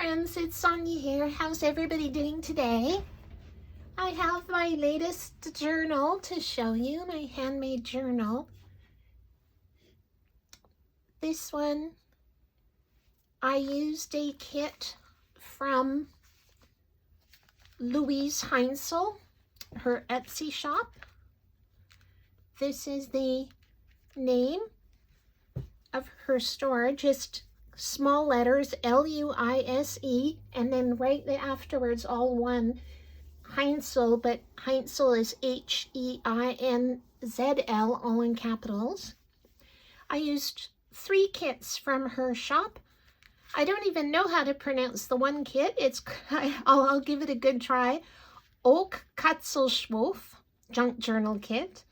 friends, it's Sonia here. How's everybody doing today? I have my latest journal to show you, my handmade journal. This one, I used a kit from Louise Heinzel, her Etsy shop. This is the name of her store, just small letters, L-U-I-S-E, and then right afterwards, all one, Heinzel, but Heinzel is H-E-I-N-Z-L, all in capitals. I used 3 kits from her shop. I don't even know how to pronounce the one kit. I'll give it a good try. Och Katzelschwof Junk Journal Kit,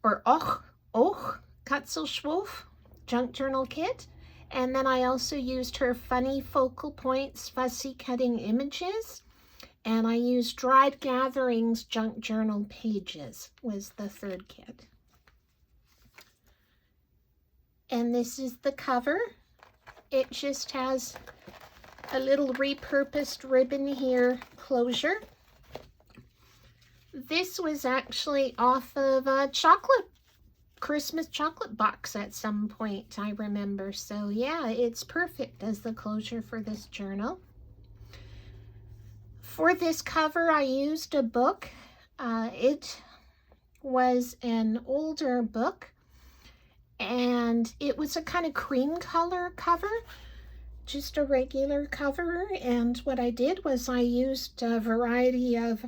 or Och Katzelschwof Junk Journal Kit. And then I also used her Funny Focal Points Fussy Cutting Images. And I used Dried Gatherings Junk Journal Pages was the 3rd kit. And this is the cover. It just has a little repurposed ribbon here closure. This was actually off of a Christmas chocolate box at some point, I remember. So yeah, it's perfect as the closure for this journal. For this cover, I used a book. It was an older book, and it was a kind of cream color cover, just a regular cover. And what I did was I used a variety of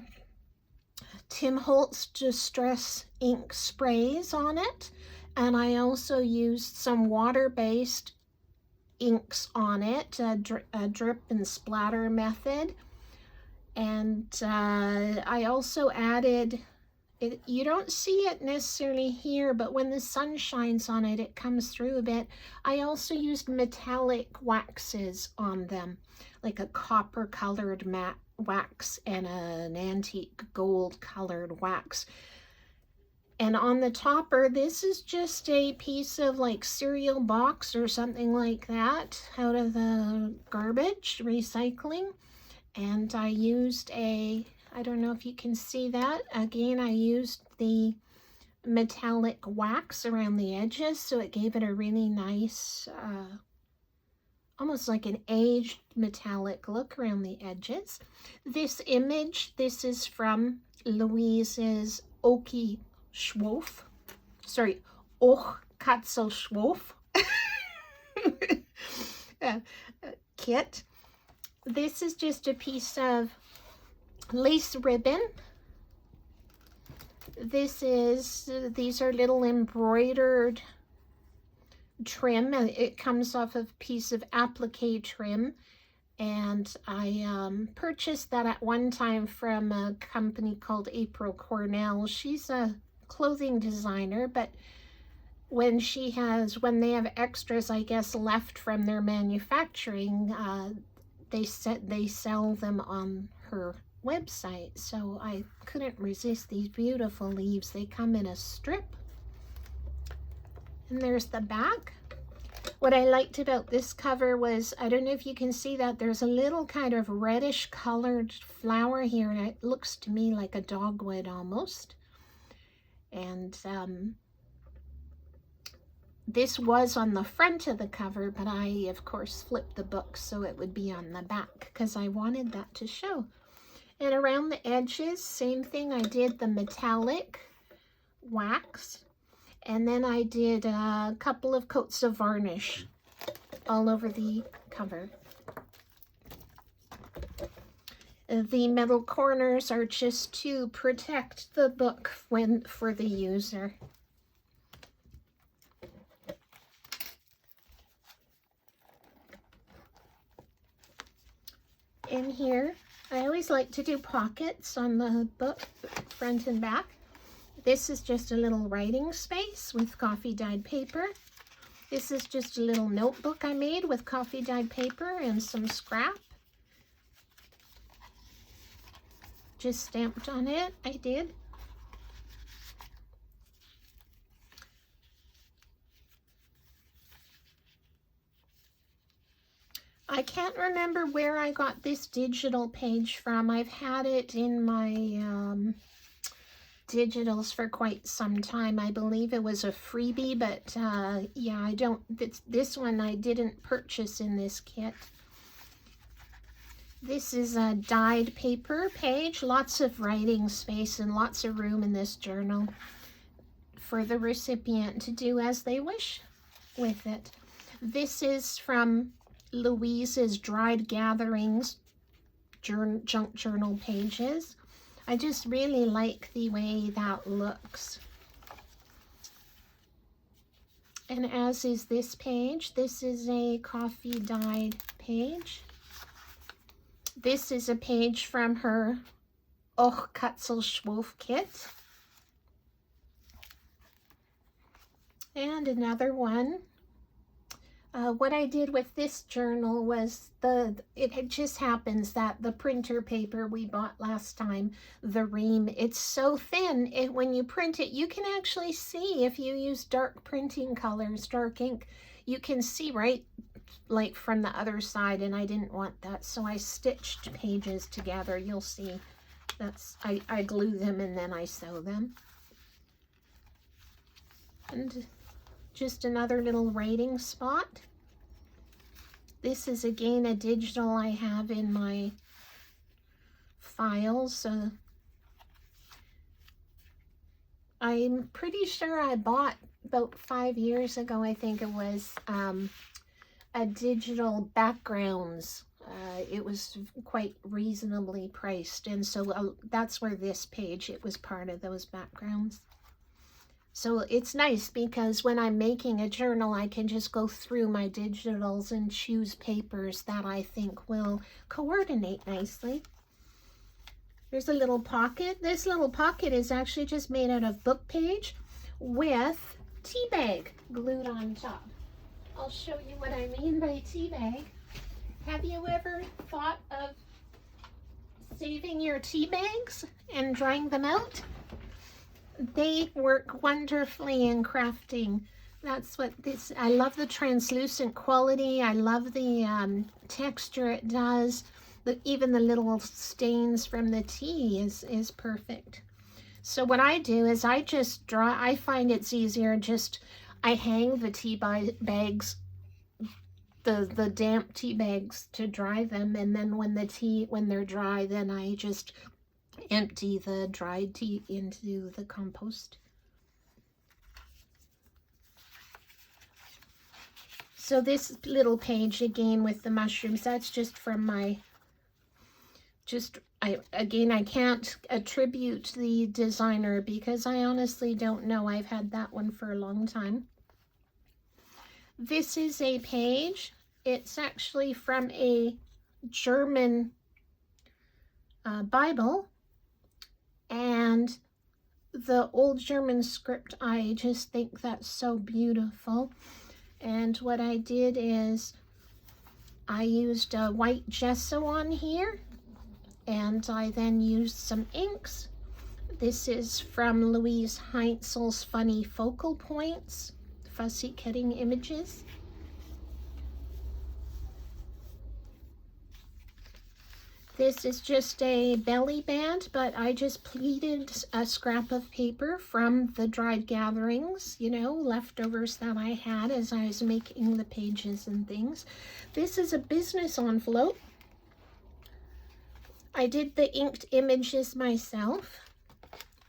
Tim Holtz Distress ink sprays on it, and I also used some water-based inks on it, a drip and splatter method. And I also added, you don't see it necessarily here, but when the sun shines on it, it comes through a bit. I also used metallic waxes on them, like a copper colored matte wax and an antique gold colored wax. And on the topper, this is just a piece of like cereal box or something like that out of the garbage, recycling. And I used I don't know if you can see that. Again, I used the metallic wax around the edges, so it gave it a really nice, almost like an aged metallic look around the edges. This image, this is from Louise's Och Katzelschwof kit. This is just a piece of lace ribbon. These are little embroidered trim. It comes off of a piece of applique trim, and I purchased that at one time from a company called April Cornell. She's a clothing designer, but when they have extras, I guess, left from their manufacturing, they sell them on her website. So I couldn't resist these beautiful leaves. They come in a strip. And there's the back. What I liked about this cover was, I don't know if you can see that, there's a little kind of reddish colored flower here, and it looks to me like a dogwood almost. And this was on the front of the cover, but I, of course, flipped the book so it would be on the back because I wanted that to show. And around the edges, same thing. I did the metallic wax, and then I did a couple of coats of varnish all over the cover. The middle corners are just to protect the book for the user. In here, I always like to do pockets on the book, front and back. This is just a little writing space with coffee dyed paper. This is just a little notebook I made with coffee dyed paper and some scrap. Just stamped on it, I did. I can't remember where I got this digital page from. I've had it in my digitals for quite some time. I believe it was a freebie, but yeah, I don't, this one I didn't purchase in this kit. This is a dyed paper page, lots of writing space and lots of room in this journal for the recipient to do as they wish with it. This is from Louise's Dried Gatherings junk journal pages. I just really like the way that looks. And as is this page, this is a coffee dyed page. This is a page from her Och Katzelschwof kit. And another one. What I did with this journal was it just happens that the printer paper we bought last time, the ream, it's so thin, when you print it, you can actually see if you use dark printing colors, dark ink, you can see right like from the other side, and I didn't want that, so I stitched pages together. You'll see that's I glue them and then I sew them. And just another little writing spot. This is again a digital I have in my files. I'm pretty sure I bought about 5 years ago, I think it was, a digital backgrounds. It was quite reasonably priced, and so that's where this page, it was part of those backgrounds. So it's nice because when I'm making a journal, I can just go through my digitals and choose papers that I think will coordinate nicely. There's a little pocket. This little pocket is actually just made out of book page with tea bag glued on top. I'll show you what I mean by tea bag. Have you ever thought of saving your tea bags and drying them out? They work wonderfully in crafting. That's what this, I love the translucent quality. I love the texture it does. Even the little stains from the tea is perfect. So what I do is I just dry, I find it's easier just, I hang the tea bags, the damp tea bags to dry them, and then when they're dry, then I just empty the dried tea into the compost. So this little page again with the mushrooms, that's just from my, I can't attribute the designer because I honestly don't know. I've had that one for a long time. This is a page. It's actually from a German Bible. And the old German script, I just think that's so beautiful. And what I did is I used a white gesso on here, and I then used some inks. This is from Louise Heinzel's Funny Focal Points, Fussy Cutting Images. This is just a belly band, but I just pleated a scrap of paper from the Dried Gatherings, you know, leftovers that I had as I was making the pages and things. This is a business envelope. I did the inked images myself,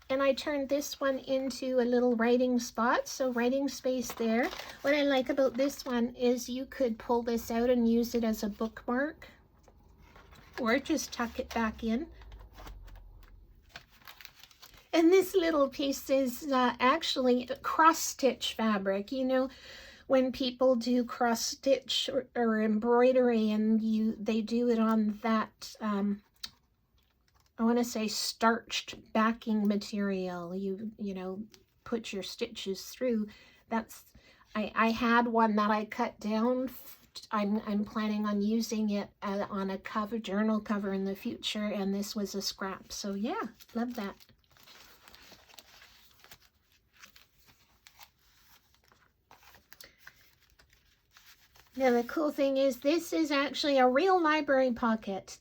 and I turned this one into a little writing spot, so writing space there. What I like about this one is you could pull this out and use it as a bookmark, or just tuck it back in. And this little piece is actually cross-stitch fabric. You know, when people do cross-stitch or embroidery, and they do it on that, I want to say starched backing material. You know, put your stitches through. That's, I had one that I cut down. I'm planning on using it on a cover, journal cover in the future, and this was a scrap. So yeah, love that. Now the cool thing is this is actually a real library pocket.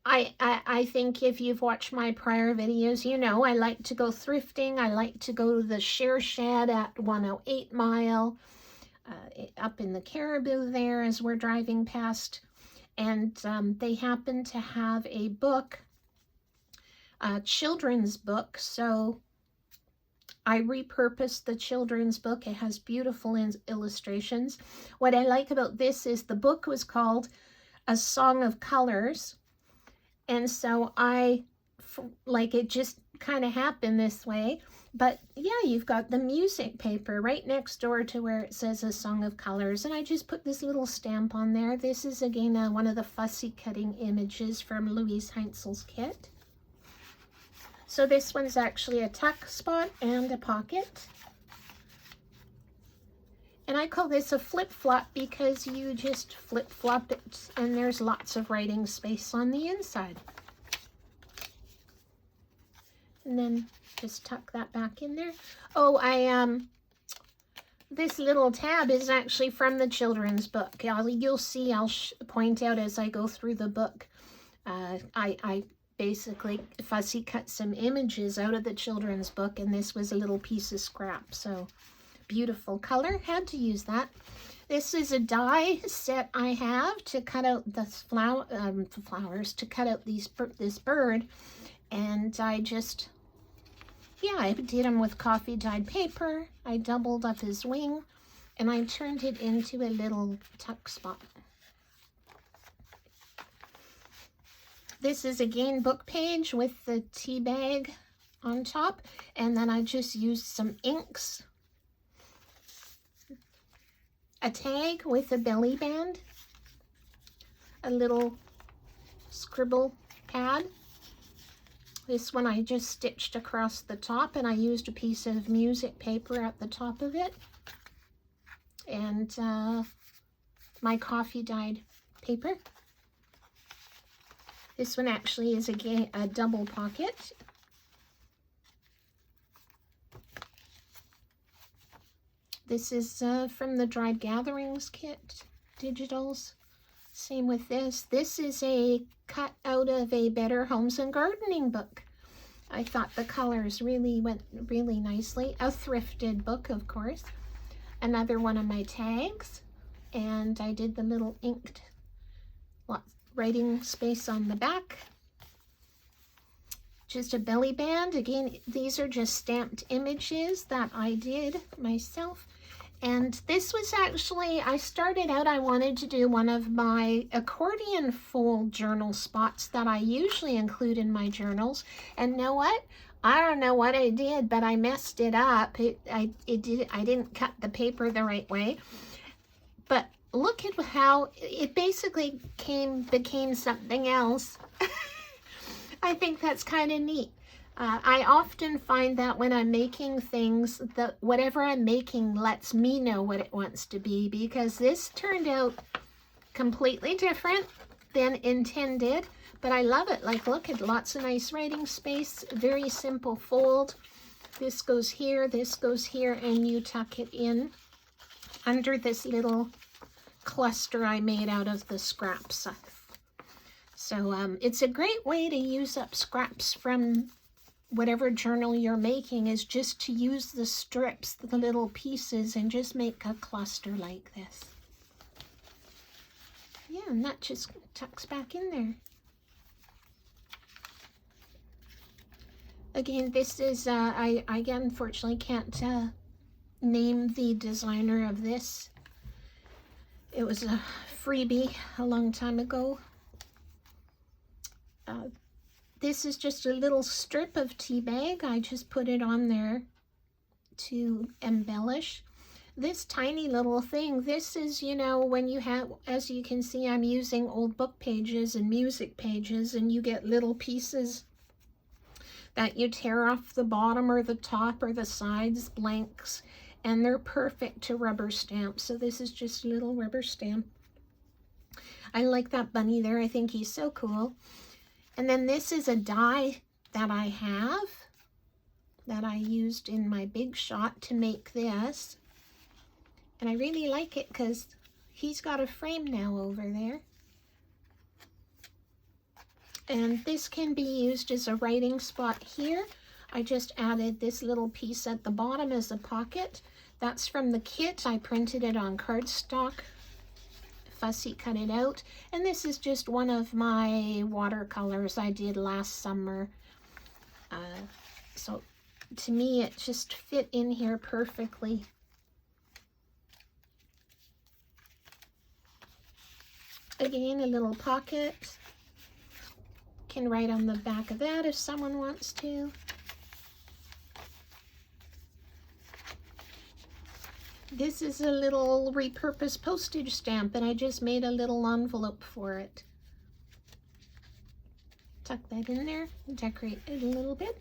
I think if you've watched my prior videos, you know I like to go thrifting. I like to go to the Share Shed at 108 Mile, up in the Caribou there as we're driving past. And they happen to have a book, a children's book, so I repurposed the children's book. It has beautiful illustrations. What I like about this is the book was called A Song of Colors. And so it just kind of happened this way. But yeah, you've got the music paper right next door to where it says A Song of Colors. And I just put this little stamp on there. This is again one of the fussy cutting images from Louise Heinzel's kit. So this one's actually a tuck spot and a pocket. And I call this a flip-flop because you just flip-flop it and there's lots of writing space on the inside. And then just tuck that back in there. Oh, this little tab is actually from the children's book. You'll see, I'll point out as I go through the book. I basically fussy cut some images out of the children's book, and this was a little piece of scrap. So beautiful color, had to use that. This is a die set I have to cut out the flowers, to cut out this bird. And I just, yeah, I did them with coffee dyed paper. I doubled up his wing and I turned it into a little tuck spot. This is again book page with the tea bag on top. And then I just used some inks, a tag with a belly band, a little scribble pad. This one I just stitched across the top, and I used a piece of music paper at the top of it. And my coffee dyed paper. This one actually is again a double pocket. This is from the Dried Gatherings kit, digitals. Same with this. This is a cut out of a Better Homes and Gardening book. I thought the colors really went really nicely. A thrifted book, of course. Another one of my tags. And I did the little inked writing space on the back. Just a belly band. Again, these are just stamped images that I did myself. And this was actually, I started out, I wanted to do one of my accordion fold journal spots that I usually include in my journals. And know what? I don't know what I did, but I messed it up. I didn't cut the paper the right way. But look at how it basically became something else. I think that's kind of neat. I often find that when I'm making things, that whatever I'm making lets me know what it wants to be, because this turned out completely different than intended, but I love it. Like, look at lots of nice writing space, very simple fold. This goes here, and you tuck it in under this little cluster I made out of the scraps. So it's a great way to use up scraps from whatever journal you're making, is just to use the strips, the little pieces, and just make a cluster like this. Yeah, and that just tucks back in there. Again, this is, I unfortunately can't name the designer of this. It was a freebie a long time ago. This is just a little strip of tea bag. I just put it on there to embellish. This tiny little thing, this is, you know, when you have, as you can see, I'm using old book pages and music pages, and you get little pieces that you tear off the bottom or the top or the sides, blanks, and they're perfect to rubber stamp. So this is just a little rubber stamp. I like that bunny there. I think he's so cool. And then this is a die that I have, that I used in my Big Shot to make this. And I really like it because he's got a frame now over there. And this can be used as a writing spot here. I just added this little piece at the bottom as a pocket. That's from the kit. I printed it on cardstock. Fussy cut it out. And this is just one of my watercolors I did last summer. So to me, it just fit in here perfectly. Again, a little pocket. Can write on the back of that if someone wants to. This is a little repurposed postage stamp, and I just made a little envelope for it. Tuck that in there, decorate it a little bit.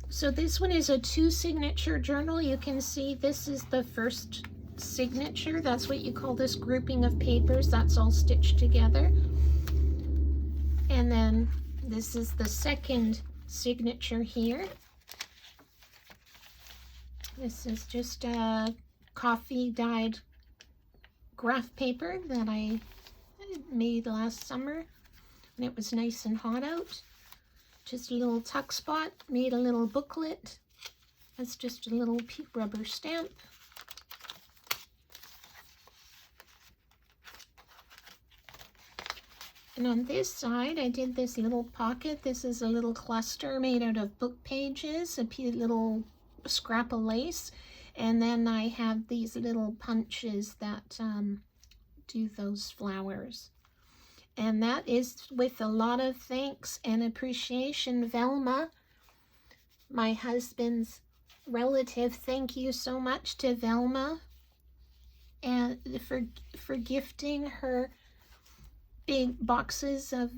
So this one is a 2-signature journal. You can see this is the first signature. That's what you call this grouping of papers. That's all stitched together. And then this is the second signature here. This is just a coffee dyed graph paper that I made last summer, and it was nice and hot out. Just a little tuck spot, made a little booklet. That's just a little rubber stamp. And on this side, I did this little pocket. This is a little cluster made out of book pages, a little scrap of lace, and then I have these little punches that do those flowers. And that is with a lot of thanks and appreciation. Velma, my husband's relative, thank you so much to Velma and for gifting her big boxes of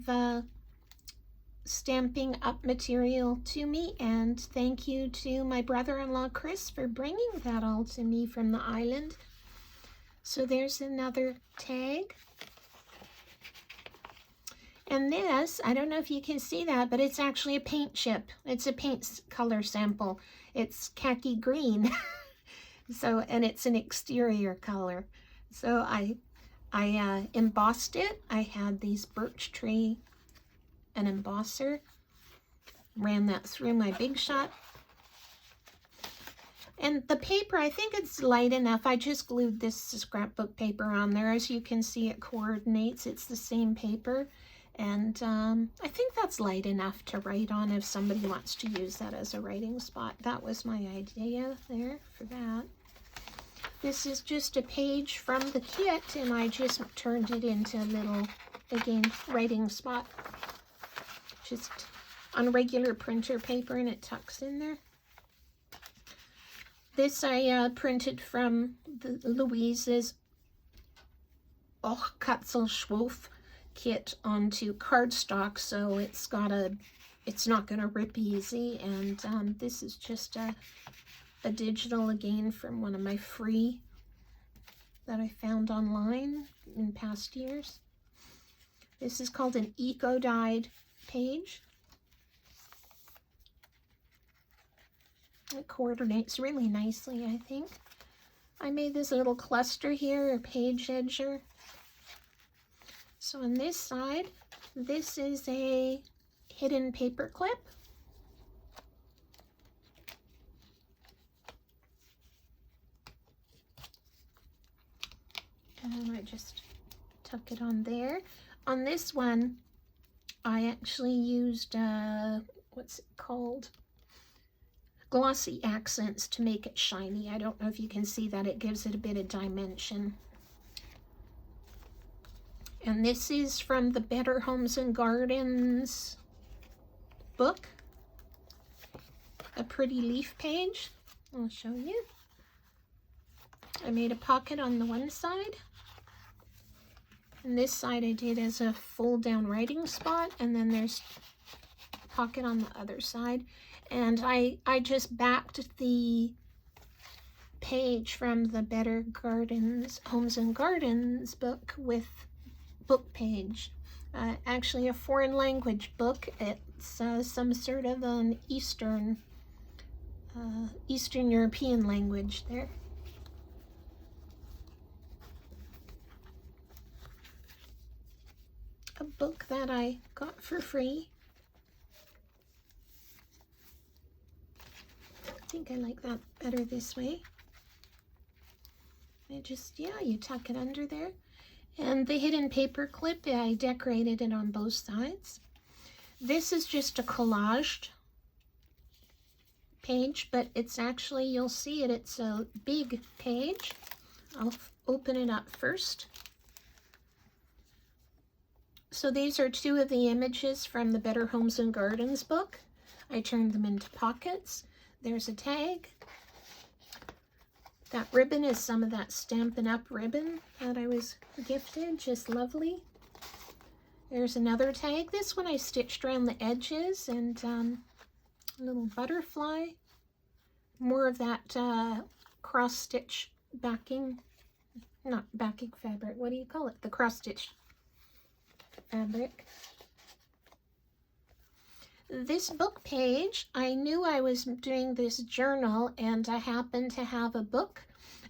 Stampin' Up material to me, and thank you to my brother-in-law Chris for bringing that all to me from the island. So there's another tag. And this, I don't know if you can see that, but it's actually a paint chip. It's a paint color sample. It's khaki green. So, and it's an exterior color. So I embossed it. I had these birch tree, an embosser, ran that through my Big Shot. And the paper, I think it's light enough. I just glued this scrapbook paper on there. As you can see, it coordinates. It's the same paper. And I think that's light enough to write on if somebody wants to use that as a writing spot. That was my idea there for that. This is just a page from the kit, and I just turned it into a little, again, writing spot. Just on regular printer paper, and it tucks in there. This I printed from the Louise's Katzelschwof kit onto cardstock, so it's not gonna rip easy. And this is just a digital, again, from one of my free that I found online in past years. This is called an eco-dyed page. It coordinates really nicely, I think. I made this little cluster here, a page edger. So on this side, this is a hidden paper clip. And I just tuck it on there. On this one, I actually used, what's it called? Glossy accents to make it shiny. I don't know if you can see that. It gives it a bit of dimension. And this is from the Better Homes and Gardens book. A pretty leaf page. I'll show you. I made a pocket on the one side. And this side I did as a fold down writing spot. And then there's a pocket on the other side. And I just backed the page from the Better Homes and Gardens book with book page. Actually a foreign language book. It's some sort of an Eastern Eastern European language there. A book that I got for free. I think I like that better this way. I just, yeah, you tuck it under there. And the hidden paper clip, I decorated it on both sides. This is just a collaged page, but it's actually, you'll see it, it's a big page. I'll open it up first. So these are two of the images from the Better Homes and Gardens book. I turned them into pockets. There's a tag. That ribbon is some of that Stampin' Up! Ribbon that I was gifted, just lovely. There's another tag. This one I stitched around the edges, and a little butterfly. More of that cross-stitch backing, not backing fabric, what do you call it? The cross-stitch fabric. This book page, I knew I was doing this journal, and I happened to have a book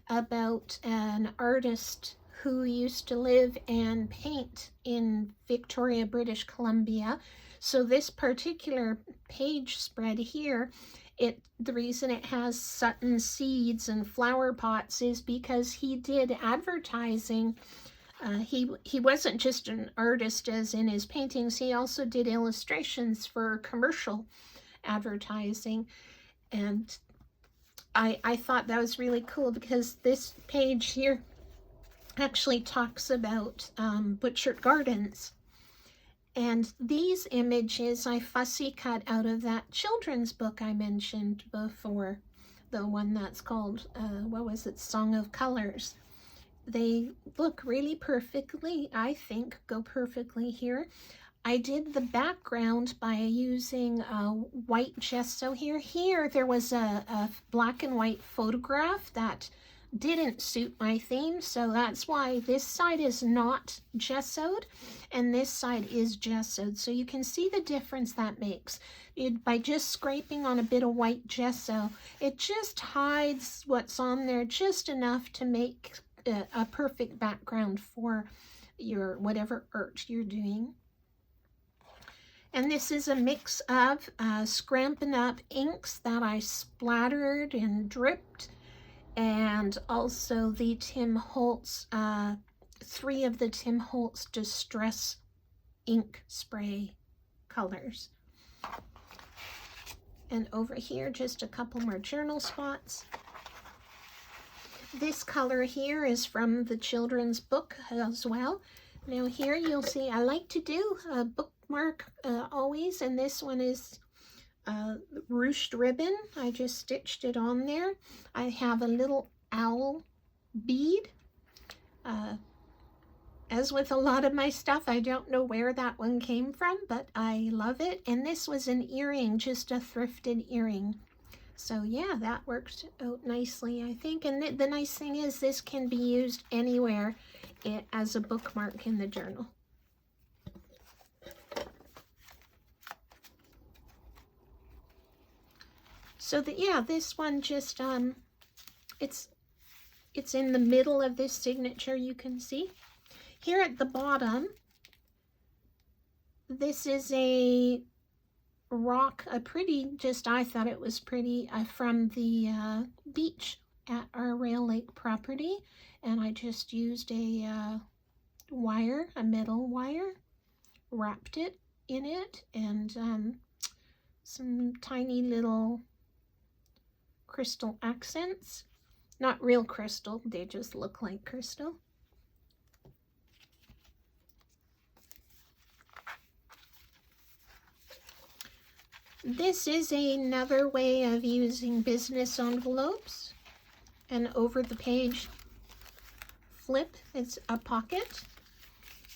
about an artist who used to live and paint in Victoria, British Columbia. So this particular page spread here, the reason it has Sutton seeds and flower pots is because he did advertising. He wasn't just an artist as in his paintings, he also did illustrations for commercial advertising. And I thought that was really cool because this page here actually talks about Butchart Gardens. And these images I fussy cut out of that children's book I mentioned before, the one that's called, what was it, Song of Colors. They look really perfectly, I think, go perfectly here. I did the background by using white gesso here. Here there was a black and white photograph that didn't suit my theme, so that's why this side is not gessoed and this side is gessoed. So you can see the difference that makes. By just scraping on a bit of white gesso, it just hides what's on there just enough to make a perfect background for your whatever art you're doing. And this is a mix of Scrampin' Up inks that I splattered and dripped, and also the Tim Holtz, 3 of the Tim Holtz Distress ink spray colors. And over here, just a couple more journal spots. This color here is from the children's book as well. Now here you'll see I like to do a bookmark always, and this one is ruched ribbon. I just stitched it on there. I have a little owl bead. As with a lot of my stuff, I don't know where that one came from, but I love it. And this was an earring, just a thrifted earring. So yeah, that works out nicely, I think. And the nice thing is this can be used anywhere as a bookmark in the journal. So yeah, this one just, it's in the middle of this signature, you can see. Here at the bottom, this is a rock, a pretty, just I thought it was pretty, from the beach at our Rail Lake property, and I just used a wire, a metal wire, wrapped it in it, and some tiny little crystal accents. Not real crystal, they just look like crystal. This is another way of using business envelopes. And over the page flip, it's a pocket.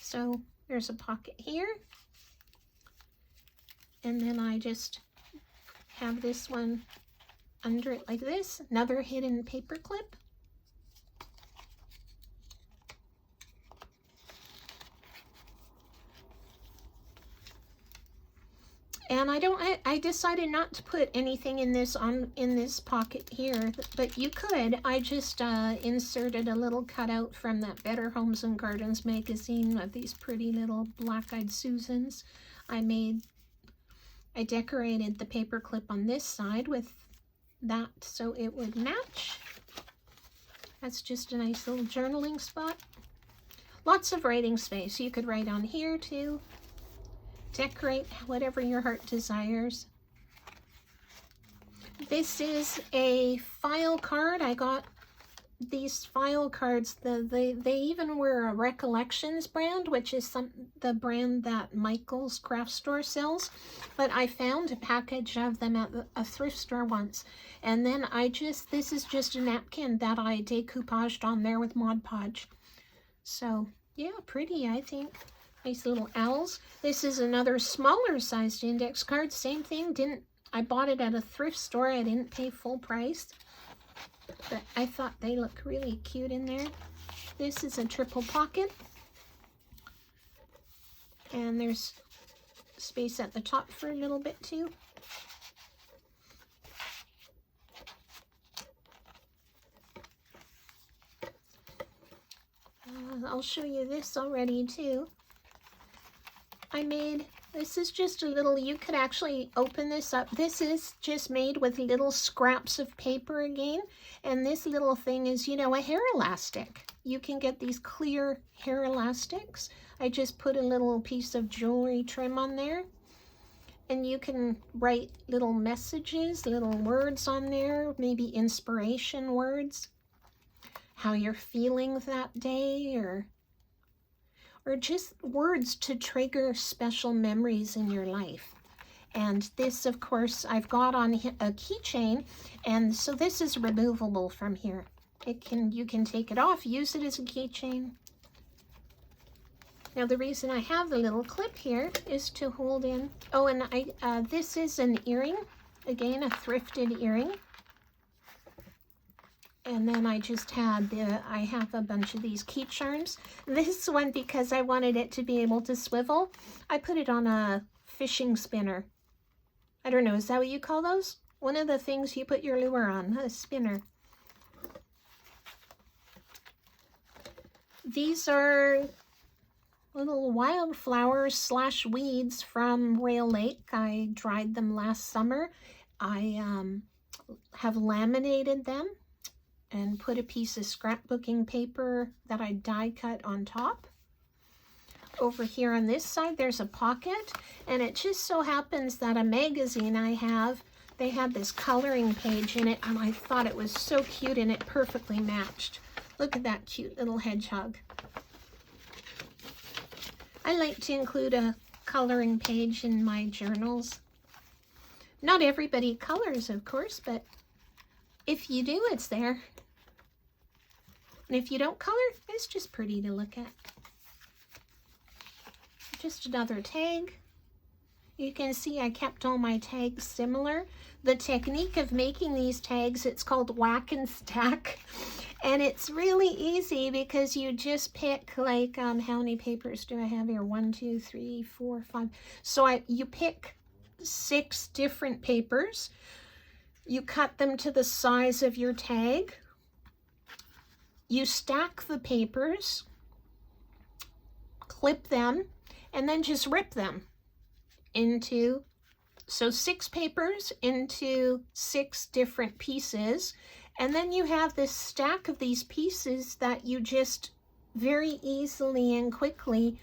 So there's a pocket here. And then I just have this one under it like this. Another hidden paper clip. And I decided not to put anything in this pocket here, but you could. I just inserted a little cutout from that Better Homes and Gardens magazine of these pretty little black-eyed Susans. I decorated the paper clip on this side with that so it would match. That's just a nice little journaling spot. Lots of writing space. You could write on here too. Decorate whatever your heart desires. This is a file card. I got these file cards. They even were a Recollections brand, which is the brand that Michael's Craft Store sells. But I found a package of them at a thrift store once. And then this is just a napkin that I decoupaged on there with Mod Podge. So yeah, pretty, I think. Nice little owls. This is another smaller sized index card. Same thing. I bought it at a thrift store. I didn't pay full price. But I thought they look really cute in there. This is a triple pocket. And there's space at the top for a little bit too. I'll show you this already too. This is just a little, you could actually open this up. This is just made with little scraps of paper again. And this little thing is, you know, a hair elastic. You can get these clear hair elastics. I just put a little piece of jewelry trim on there. And you can write little messages, little words on there, maybe inspiration words, how you're feeling that day, or just words to trigger special memories in your life. And this, of course, I've got on a keychain, and so this is removable from here. You can take it off, use it as a keychain. Now the reason I have the little clip here is to hold in. Oh, and this is an earring, again a thrifted earring. And then I just had I have a bunch of these key charms. This one, because I wanted it to be able to swivel, I put it on a fishing spinner. I don't know, is that what you call those? One of the things you put your lure on, a spinner. These are little wildflowers / weeds from Rail Lake. I dried them last summer. I have laminated them and put a piece of scrapbooking paper that I die cut on top. Over here on this side, there's a pocket, and it just so happens that a magazine I have, they had this coloring page in it, and I thought it was so cute and it perfectly matched. Look at that cute little hedgehog. I like to include a coloring page in my journals. Not everybody colors, of course, but if you do, it's there. And if you don't color, it's just pretty to look at. Just another tag. You can see I kept all my tags similar. The technique of making these tags, it's called whack and stack. And it's really easy because you just pick, like, how many papers do I have here? 1, 2, 3, 4, 5. So you pick 6 different papers. You cut them to the size of your tag. You stack the papers, clip them, and then just rip them into, so 6 papers into 6 different pieces. And then you have this stack of these pieces that you just very easily and quickly,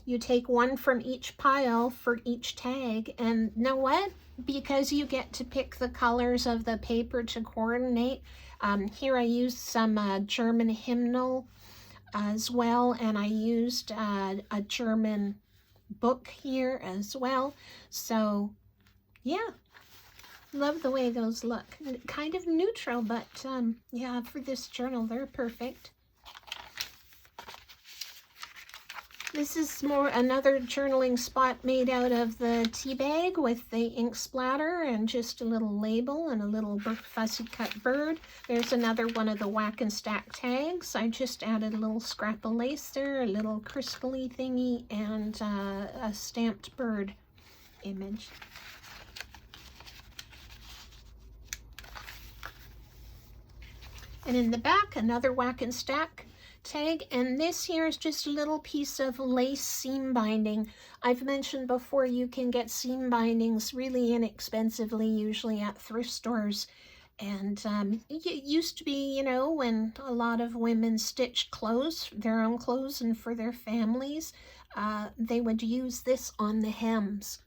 you take one from each pile for each tag. And you know what? Because you get to pick the colors of the paper to coordinate. Here I used some German hymnal as well, and I used a German book here as well. So yeah, love the way those look. Kind of neutral, but yeah, for this journal they're perfect. This is another journaling spot made out of the tea bag with the ink splatter and just a little label and a little fussy cut bird. There's another one of the whack and stack tags. I just added a little scrap of lace there, a little crisply thingy, and a stamped bird image. And in the back, another Whack and Stack tag, and this here is just a little piece of lace seam binding. I've mentioned before you can get seam bindings really inexpensively, usually at thrift stores. And it used to be, you know, when a lot of women stitched clothes, their own clothes and for their families, they would use this on the hems.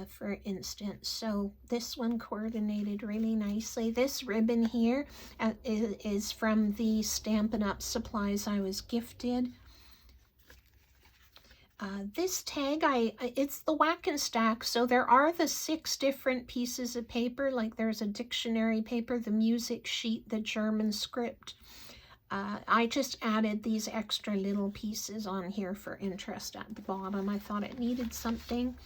For instance, so this one coordinated really nicely. This ribbon here is from the Stampin' Up! Supplies I was gifted. This tag, it's the Whack and Stack, so there are the 6 different pieces of paper, like there's a dictionary paper, the music sheet, the German script. I just added these extra little pieces on here for interest at the bottom. I thought it needed something.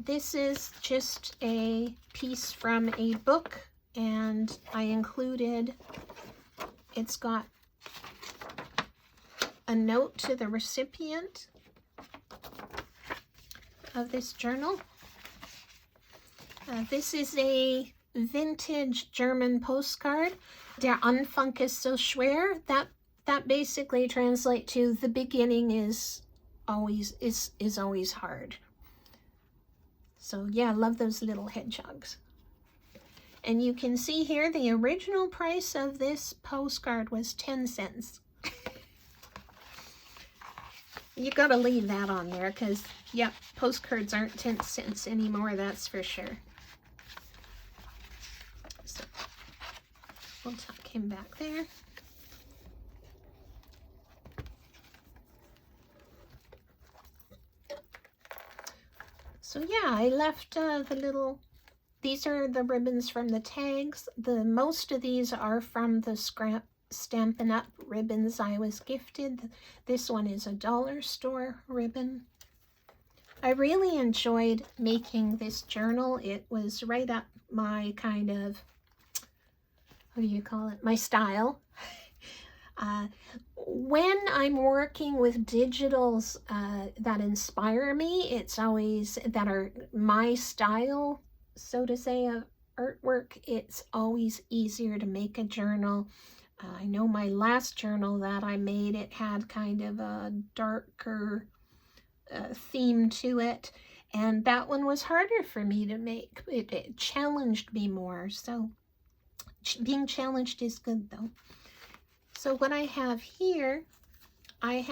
This is just a piece from a book, and I included, it's got a note to the recipient of this journal. This is a vintage German postcard. Der Anfang ist so schwer. That basically translates to the beginning is always hard. So yeah, I love those little hedgehogs. And you can see here the original price of this postcard was 10 cents. You gotta leave that on there because, yep, postcards aren't 10 cents anymore, that's for sure. So we'll tuck him back there. So yeah, I left the little, these are the ribbons from the tags. Most of these are from the scrap Stampin' Up! Ribbons I was gifted. This one is a dollar store ribbon. I really enjoyed making this journal. It was right up my kind of, what do you call it, my style. When I'm working with digitals that inspire me, it's always, that are my style, so to say, of artwork, it's always easier to make a journal. I know my last journal that I made, it had kind of a darker theme to it, and that one was harder for me to make. It challenged me more, so being challenged is good though. So what I have here, I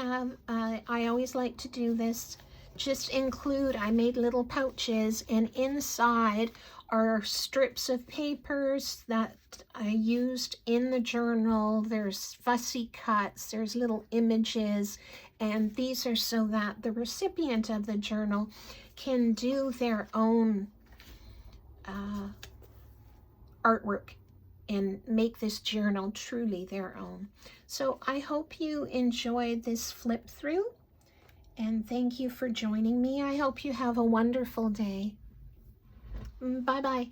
always like to do this, just include, I made little pouches, and inside are strips of papers that I used in the journal. There's fussy cuts, there's little images, and these are so that the recipient of the journal can do their own artwork and make this journal truly their own. So I hope you enjoyed this flip through, and thank you for joining me. I hope you have a wonderful day. Bye-bye.